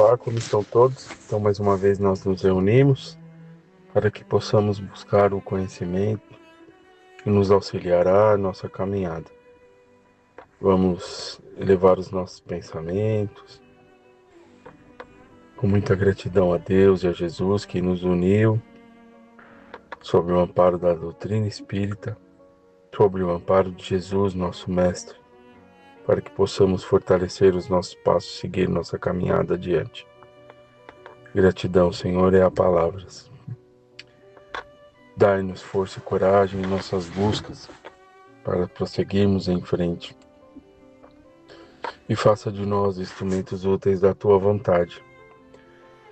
Olá, como estão todos? Então, mais uma vez nós nos reunimos para que possamos buscar o conhecimento que nos auxiliará a nossa caminhada. Vamos elevar os nossos pensamentos com muita gratidão a Deus e a Jesus que nos uniu sob o amparo da doutrina espírita, sob o amparo de Jesus, nosso Mestre, para que possamos fortalecer os nossos passos e seguir nossa caminhada adiante. Gratidão, Senhor, é a palavra. Dai-nos força e coragem em nossas buscas para prosseguirmos em frente. E faça de nós instrumentos úteis da Tua vontade.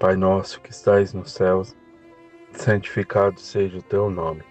Pai nosso que estais nos céus, santificado seja o Teu nome.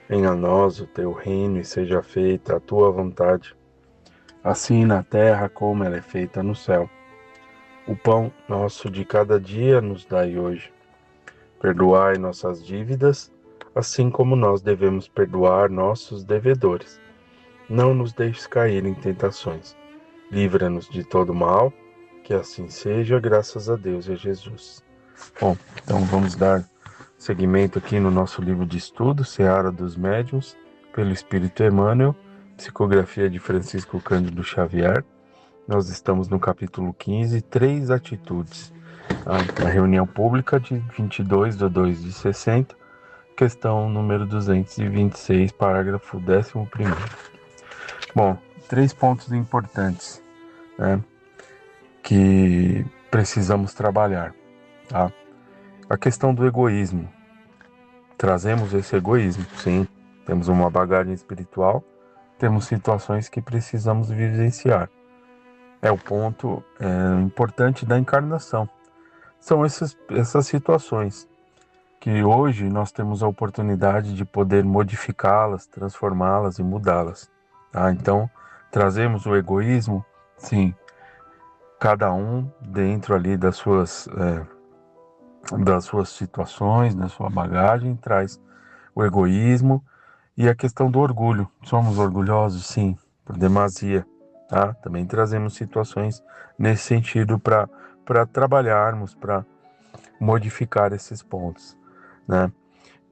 Venha a nós o Teu reino e seja feita a Tua vontade, assim na terra como ela é feita no céu. O pão nosso de cada dia nos dai hoje. Perdoai nossas dívidas, assim como nós devemos perdoar nossos devedores. Não nos deixes cair em tentações. Livra-nos de todo mal, que assim seja, graças a Deus e a Jesus. Bom, então vamos dar seguimento aqui no nosso livro de estudo, Seara dos Médiuns, pelo Espírito Emmanuel, psicografia de Francisco Cândido Xavier. Nós estamos no capítulo 15, Três Atitudes. A reunião pública de 22/2/60, questão número 226, parágrafo 11º. Bom, 3 pontos importantes, né, que precisamos trabalhar. Tá? A questão do egoísmo. Trazemos esse egoísmo, sim. Temos uma bagagem espiritual, temos situações que precisamos vivenciar. É o ponto importante da encarnação. São essas situações que hoje nós temos a oportunidade de poder modificá-las, transformá-las e mudá-las. Tá? Então, trazemos o egoísmo, sim, cada um dentro ali das suas situações, da sua bagagem, traz o egoísmo e a questão do orgulho. Somos orgulhosos? Sim, por demasia. Tá? Também trazemos situações nesse sentido para trabalharmos, para modificar esses pontos, né?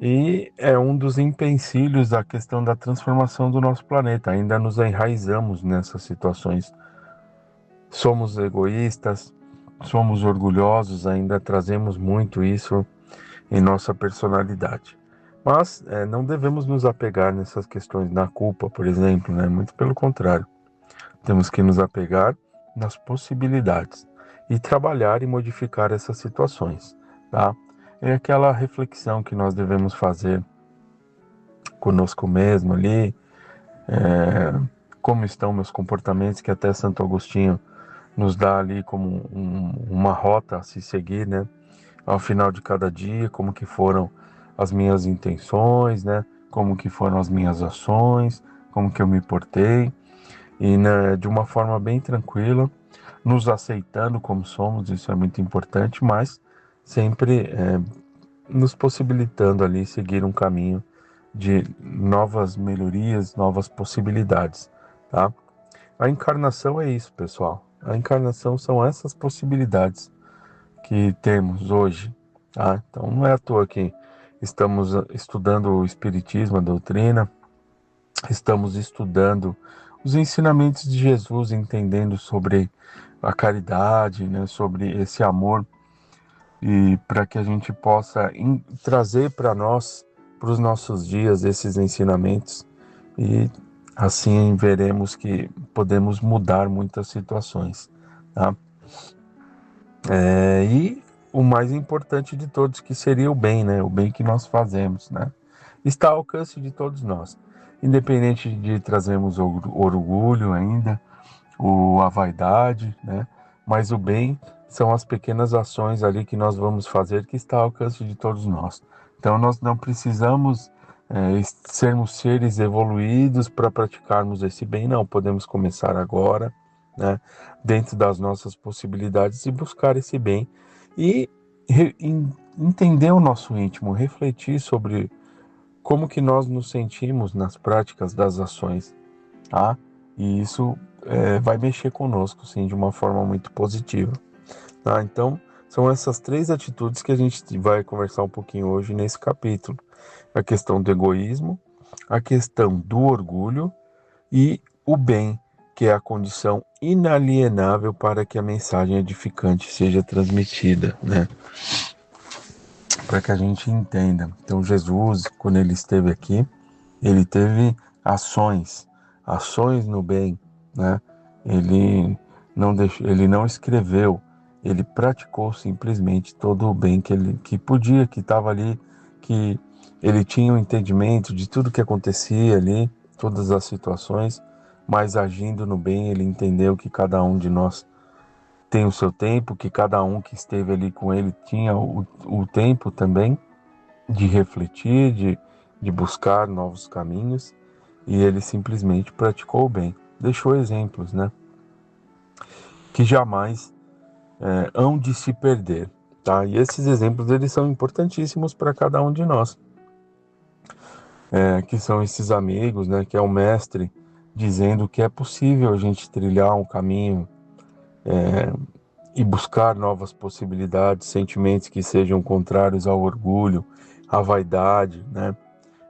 E é um dos empecilhos da questão da transformação do nosso planeta. Ainda nos enraizamos nessas situações. Somos egoístas, somos orgulhosos, ainda trazemos muito isso em nossa personalidade. Mas não devemos nos apegar nessas questões da culpa, por exemplo, né? Muito pelo contrário. Temos que nos apegar nas possibilidades e trabalhar e modificar essas situações, tá? É aquela reflexão que nós devemos fazer conosco mesmo ali, como estão meus comportamentos, que até Santo Agostinho nos dá ali como uma rota a se seguir, né? Ao final de cada dia, como que foram as minhas intenções, né? Como que foram as minhas ações, como que eu me portei, e né, de uma forma bem tranquila, nos aceitando como somos, isso é muito importante, mas sempre nos possibilitando ali seguir um caminho de novas melhorias, novas possibilidades, tá? A encarnação é isso, pessoal. A encarnação são essas possibilidades que temos hoje, tá? Então não é à toa que estamos estudando o Espiritismo, a doutrina, estamos estudando os ensinamentos de Jesus, entendendo sobre a caridade, né, sobre esse amor, e para que a gente possa trazer para nós, para os nossos dias, esses ensinamentos, e assim veremos que podemos mudar muitas situações, tá? E o mais importante de todos, que seria o bem, né? O bem que nós fazemos, né? Está ao alcance de todos nós, independente de trazermos orgulho ainda, ou a vaidade, né? Mas o bem são as pequenas ações ali que nós vamos fazer, que está ao alcance de todos nós. Então nós não precisamos sermos seres evoluídos para praticarmos esse bem, não. Podemos começar agora, né? Dentro das nossas possibilidades, e buscar esse bem e entender o nosso íntimo, refletir sobre como que nós nos sentimos nas práticas das ações, tá? E isso vai mexer conosco, sim, de uma forma muito positiva. tá? Então, são essas 3 atitudes que a gente vai conversar um pouquinho hoje nesse capítulo. A questão do egoísmo, a questão do orgulho e o bem, que é a condição inalienável para que a mensagem edificante seja transmitida, né? Para que a gente entenda. Então, Jesus, quando ele esteve aqui, ele teve ações no bem, né? Ele não escreveu, ele praticou simplesmente todo o bem que podia, que estava ali, que ele tinha um entendimento de tudo que acontecia ali, todas as situações, mas agindo no bem, ele entendeu que cada um de nós tem o seu tempo, que cada um que esteve ali com ele tinha o tempo também de refletir, de buscar novos caminhos, e ele simplesmente praticou o bem. Deixou exemplos, né? Que jamais hão de se perder, tá? E esses exemplos, eles são importantíssimos para cada um de nós, que são esses amigos, né? Que é o mestre dizendo que é possível a gente trilhar um caminho e buscar novas possibilidades, sentimentos que sejam contrários ao orgulho, à vaidade, né?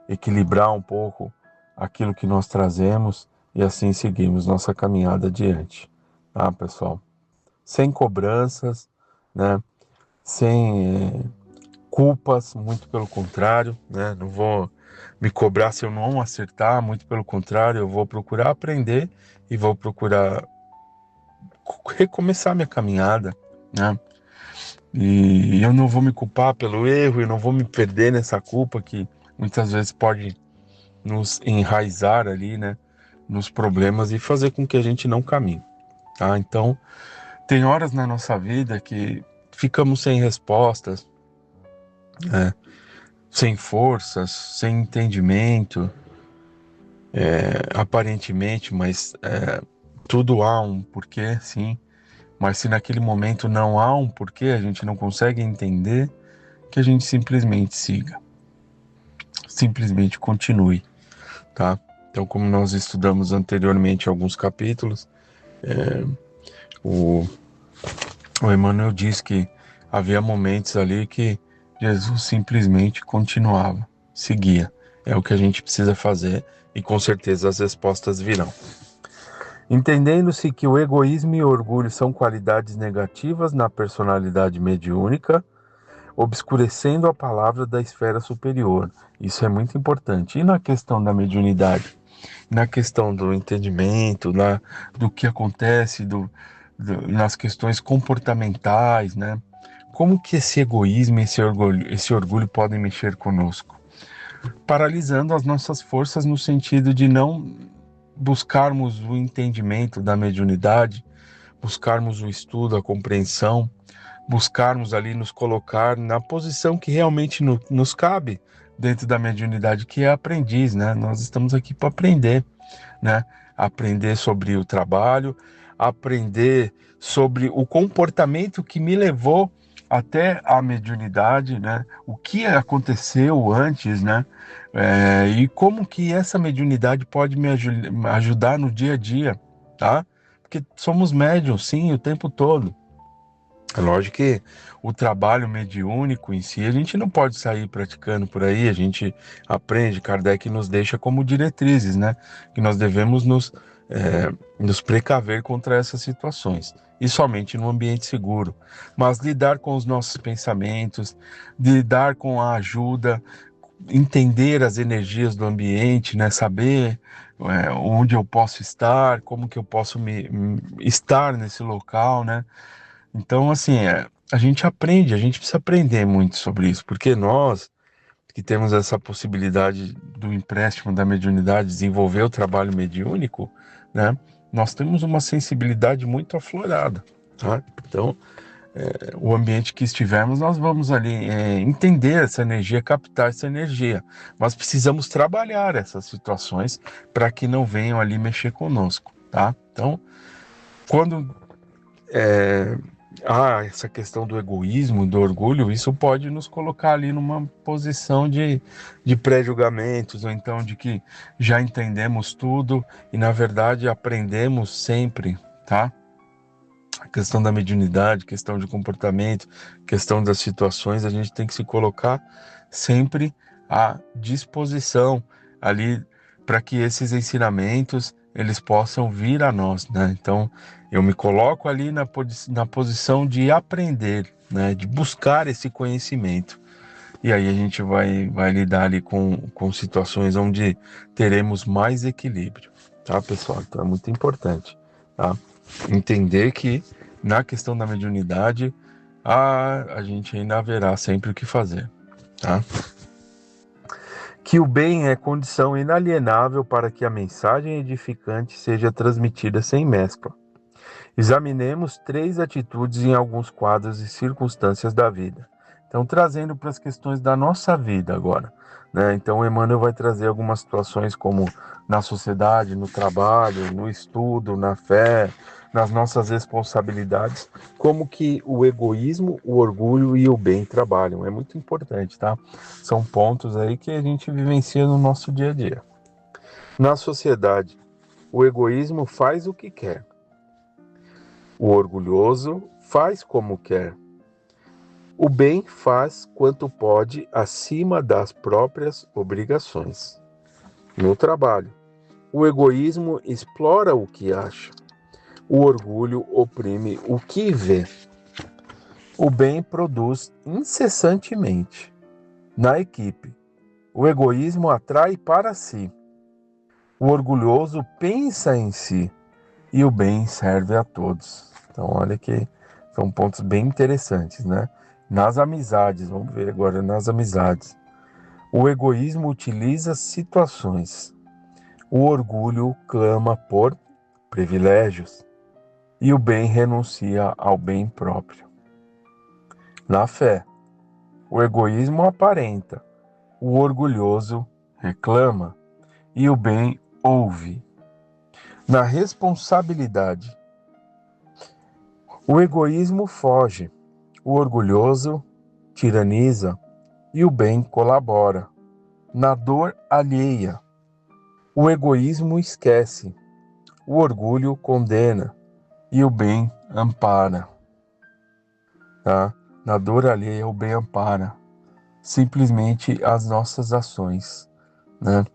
Equilibrar um pouco aquilo que nós trazemos e assim seguirmos nossa caminhada adiante, tá, pessoal? Sem cobranças, né? Sem culpas, muito pelo contrário, né? Não vou me cobrar se eu não acertar, muito pelo contrário, eu vou procurar aprender e vou procurar recomeçar minha caminhada, né? E eu não vou me culpar pelo erro, eu não vou me perder nessa culpa que muitas vezes pode nos enraizar ali, né, nos problemas e fazer com que a gente não caminhe, tá? Então, tem horas na nossa vida que ficamos sem respostas, sem forças, sem entendimento, aparentemente, mas tudo há um porquê, sim. Mas se naquele momento não há um porquê, a gente não consegue entender, que a gente simplesmente siga, simplesmente continue, tá? Então, como nós estudamos anteriormente alguns capítulos, o Emmanuel diz que havia momentos ali que Jesus simplesmente continuava, seguia. É o que a gente precisa fazer e com certeza as respostas virão. Entendendo-se que o egoísmo e o orgulho são qualidades negativas na personalidade mediúnica, obscurecendo a palavra da esfera superior. Isso é muito importante. E na questão da mediunidade? Na questão do entendimento, do que acontece, nas questões comportamentais, né? Como que esse egoísmo e esse orgulho podem mexer conosco? Paralisando as nossas forças no sentido de não buscarmos o entendimento da mediunidade, buscarmos o estudo, a compreensão, buscarmos ali nos colocar na posição que realmente nos cabe dentro da mediunidade, que é aprendiz, né? Nós estamos aqui para aprender, né? Aprender sobre o trabalho, aprender sobre o comportamento que me levou até a mediunidade, né? O que aconteceu antes, né? E como que essa mediunidade pode me ajudar no dia a dia, tá? Porque somos médiuns, sim, o tempo todo. É lógico que o trabalho mediúnico em si, a gente não pode sair praticando por aí, a gente aprende, Kardec nos deixa como diretrizes, né? Que nós devemos nos precaver contra essas situações, e somente no ambiente seguro. Mas lidar com os nossos pensamentos, lidar com a ajuda, entender as energias do ambiente, né? Saber onde eu posso estar, como que eu posso estar nesse local, né? Então, assim, a gente aprende, a gente precisa aprender muito sobre isso, porque nós que temos essa possibilidade do empréstimo da mediunidade, desenvolver o trabalho mediúnico, né? Nós temos uma sensibilidade muito aflorada, tá? Então, o ambiente que estivermos, nós vamos ali entender essa energia, captar essa energia, mas precisamos trabalhar essas situações para que não venham ali mexer conosco, tá? Então, quando essa questão do egoísmo, do orgulho, isso pode nos colocar ali numa posição de pré-julgamentos, ou então de que já entendemos tudo e, na verdade, aprendemos sempre, tá? a questão da mediunidade, questão de comportamento, questão das situações, a gente tem que se colocar sempre à disposição ali para que esses ensinamentos eles possam vir a nós, né? Então eu me coloco ali na posição de aprender, né? De buscar esse conhecimento. E aí a gente vai lidar ali com situações onde teremos mais equilíbrio, tá, pessoal? Então é muito importante, tá? Entender que na questão da mediunidade a gente ainda haverá sempre o que fazer, tá? Que o bem é condição inalienável para que a mensagem edificante seja transmitida sem mescla. Examinemos 3 atitudes em alguns quadros e circunstâncias da vida. Então, trazendo para as questões da nossa vida agora, né? Então, Emmanuel vai trazer algumas situações como na sociedade, no trabalho, no estudo, na fé, nas nossas responsabilidades, como que o egoísmo, o orgulho e o bem trabalham. É muito importante, tá? São pontos aí que a gente vivencia no nosso dia a dia. Na sociedade, o egoísmo faz o que quer. O orgulhoso faz como quer. O bem faz quanto pode acima das próprias obrigações. No trabalho, o egoísmo explora o que acha. O orgulho oprime o que vê. O bem produz incessantemente. Na equipe, o egoísmo atrai para si. O orgulhoso pensa em si e o bem serve a todos. Então, olha que são pontos bem interessantes, né? Nas amizades, vamos ver agora nas amizades. O egoísmo utiliza situações. O orgulho clama por privilégios. E o bem renuncia ao bem próprio. Na fé, o egoísmo aparenta. O orgulhoso reclama. E o bem ouve. Na responsabilidade, o egoísmo foge. O orgulhoso tiraniza e o bem colabora. Na dor alheia, o egoísmo esquece, o orgulho condena e o bem ampara. Tá? Na dor alheia, o bem ampara. Simplesmente as nossas ações, né?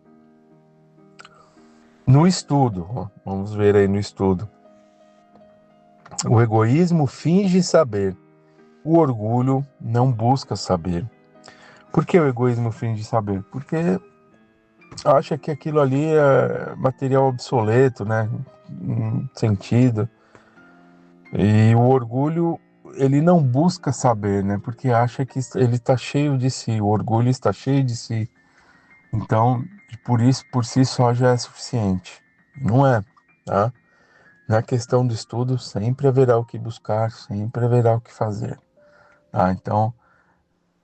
No estudo, ó, vamos ver aí no estudo. O egoísmo finge saber, o orgulho não busca saber. Por que o egoísmo finge saber? Porque acha que aquilo ali é material obsoleto, né? Sentido. E o orgulho, ele não busca saber, né? Porque acha que ele está cheio de si, o orgulho está cheio de si. Então, por isso, por si só já é suficiente. Não é, tá? Na questão do estudo, sempre haverá o que buscar, sempre haverá o que fazer. Tá? Então,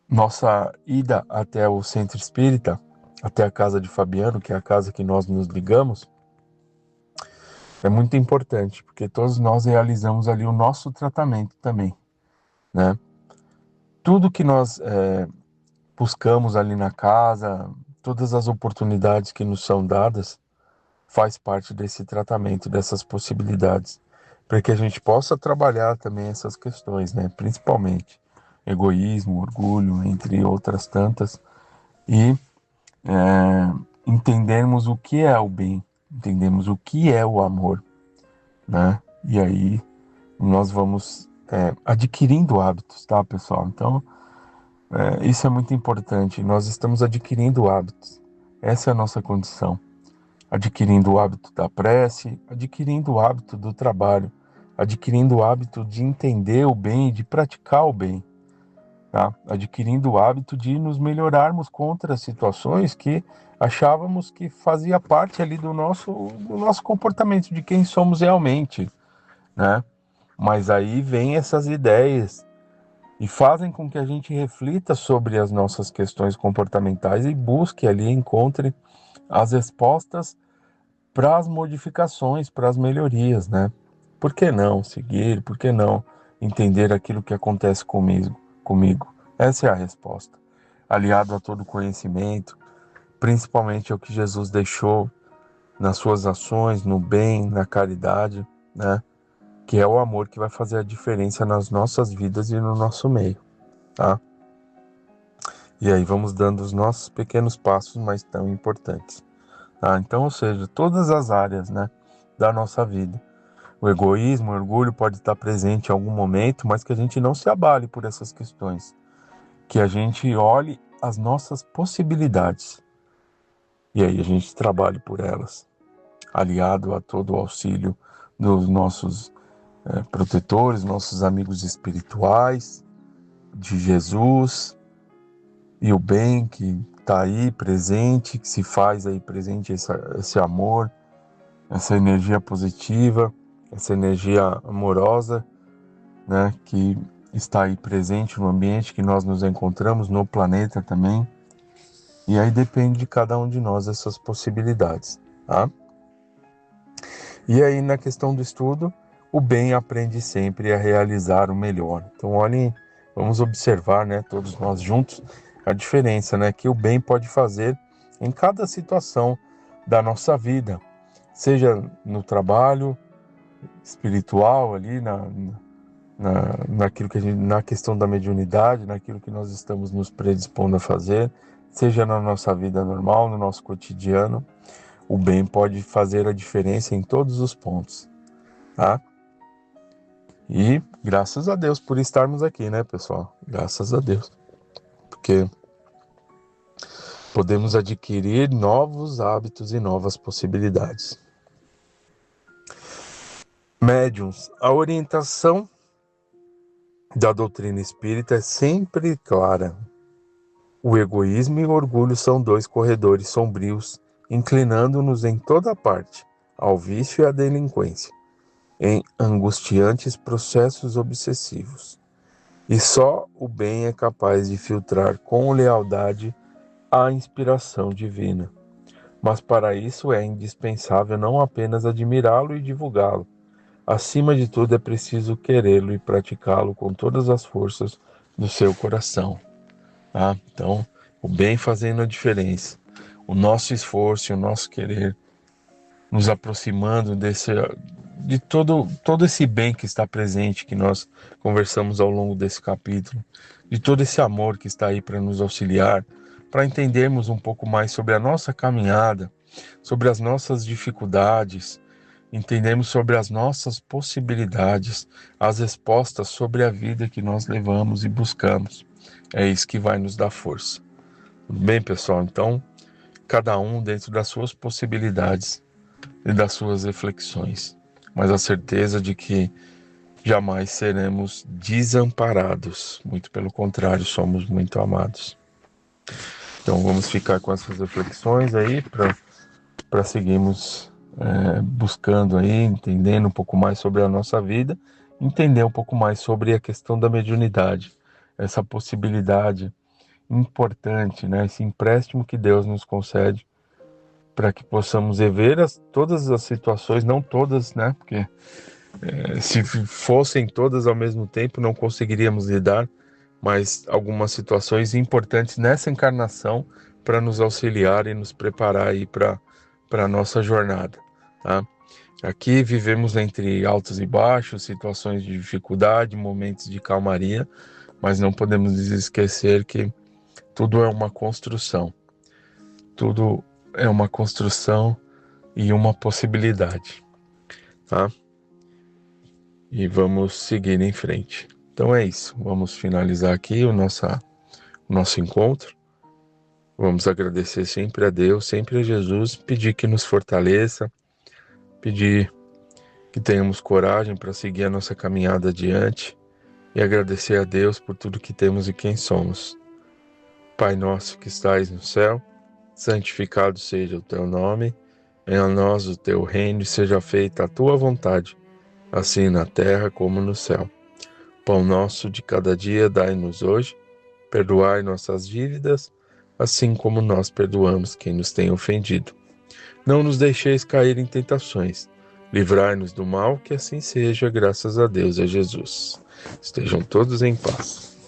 nossa ida até o centro espírita, até a casa de Fabiano, que é a casa que nós nos ligamos, é muito importante, porque todos nós realizamos ali o nosso tratamento também, né? Tudo que nós buscamos ali na casa, todas as oportunidades que nos são dadas, faz parte desse tratamento, dessas possibilidades, para que a gente possa trabalhar também essas questões, né? Principalmente egoísmo, orgulho, entre outras tantas, e entendermos o que é o bem, entendemos o que é o amor, né? E aí nós vamos adquirindo hábitos, tá, pessoal? Então, isso é muito importante. Nós estamos adquirindo hábitos. Essa é a nossa condição. Adquirindo o hábito da prece, adquirindo o hábito do trabalho, adquirindo o hábito de entender o bem e de praticar o bem, tá? Adquirindo o hábito de nos melhorarmos contra as situações que achávamos que fazia parte ali do nosso comportamento, de quem somos realmente, né? Mas aí vem essas ideias e fazem com que a gente reflita sobre as nossas questões comportamentais e busque ali, encontre as respostas para as modificações, para as melhorias, né? Por que não seguir? Por que não entender aquilo que acontece comigo? Essa é a resposta. Aliado a todo conhecimento, principalmente ao que Jesus deixou nas suas ações, no bem, na caridade, né? que é o amor que vai fazer a diferença nas nossas vidas e no nosso meio, tá? E aí vamos dando os nossos pequenos passos, mas tão importantes, tá? Então, ou seja, todas as áreas, né, da nossa vida. O egoísmo, o orgulho pode estar presente em algum momento, mas que a gente não se abale por essas questões. Que a gente olhe as nossas possibilidades. E aí a gente trabalhe por elas. Aliado a todo o auxílio dos nossos protetores, nossos amigos espirituais, de Jesus, e o bem que está aí presente, que se faz aí presente, esse amor, essa energia positiva, essa energia amorosa, né, que está aí presente no ambiente que nós nos encontramos, no planeta também. E aí depende de cada um de nós essas possibilidades, tá? E aí na questão do estudo, o bem aprende sempre a realizar o melhor. Então olhem, vamos observar, né, todos nós juntos, a diferença, né, que o bem pode fazer em cada situação da nossa vida, seja no trabalho espiritual ali, naquilo que na questão da mediunidade, naquilo que nós estamos nos predispondo a fazer, seja na nossa vida normal, no nosso cotidiano, o bem pode fazer a diferença em todos os pontos, tá? E graças a Deus por estarmos aqui, né, pessoal? Graças a Deus. Porque podemos adquirir novos hábitos e novas possibilidades. Médiuns, a orientação da doutrina espírita é sempre clara. O egoísmo e o orgulho são dois corredores sombrios, inclinando-nos em toda parte, ao vício e à delinquência, em angustiantes processos obsessivos. E só o bem é capaz de filtrar com lealdade a inspiração divina. Mas para isso é indispensável não apenas admirá-lo e divulgá-lo. Acima de tudo é preciso querê-lo e praticá-lo com todas as forças do seu coração. Tá? Então, o bem fazendo a diferença. O nosso esforço e o nosso querer nos aproximando de todo esse bem que está presente, que nós conversamos ao longo desse capítulo, de todo esse amor que está aí para nos auxiliar, para entendermos um pouco mais sobre a nossa caminhada, sobre as nossas dificuldades, entendermos sobre as nossas possibilidades, as respostas sobre a vida que nós levamos e buscamos. É isso que vai nos dar força. Tudo bem, pessoal? Então, cada um dentro das suas possibilidades e das suas reflexões, mas a certeza de que jamais seremos desamparados, muito pelo contrário, somos muito amados. Então vamos ficar com essas reflexões aí para seguirmos buscando aí, entendendo um pouco mais sobre a nossa vida, entender um pouco mais sobre a questão da mediunidade, essa possibilidade importante, né, esse empréstimo que Deus nos concede para que possamos rever todas as situações, não todas, né? Porque se fossem todas ao mesmo tempo, não conseguiríamos lidar, mas algumas situações importantes nessa encarnação para nos auxiliar e nos preparar aí para a nossa jornada, tá? Aqui vivemos entre altos e baixos, situações de dificuldade, momentos de calmaria, mas não podemos esquecer que tudo é uma construção. Tudo é uma construção e uma possibilidade, tá? E vamos seguir em frente. Então é isso, vamos finalizar aqui o nosso encontro. Vamos agradecer sempre a Deus, sempre a Jesus, pedir que nos fortaleça, pedir que tenhamos coragem para seguir a nossa caminhada adiante e agradecer a Deus por tudo que temos e quem somos. Pai nosso que estais no céu, santificado seja o teu nome, venha a nós o teu reino e seja feita a tua vontade, assim na terra como no céu. Pão nosso de cada dia dai-nos hoje, perdoai nossas dívidas, assim como nós perdoamos quem nos tem ofendido. Não nos deixeis cair em tentações, livrai-nos do mal, que assim seja, graças a Deus e a Jesus. Estejam todos em paz.